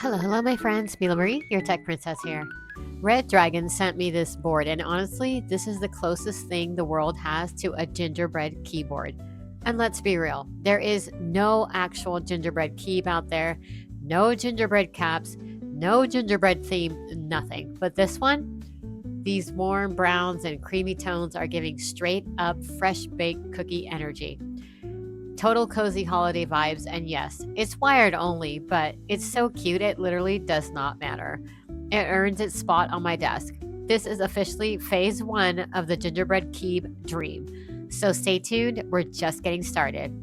Hello, my friends. Mila Marie, your tech princess here. Redragon sent me this board, and honestly, this is the closest thing the world has to a gingerbread keyboard. And let's be real, there is no actual gingerbread keeb out there, no gingerbread caps, no gingerbread theme, nothing. But this one, these warm browns and creamy tones are giving straight up fresh baked cookie energy. Total cozy holiday vibes, and yes, it's wired only, but it's so cute it literally does not matter. It earns its spot on my desk. This is officially phase one of the gingerbread keeb dream. So stay tuned, we're just getting started.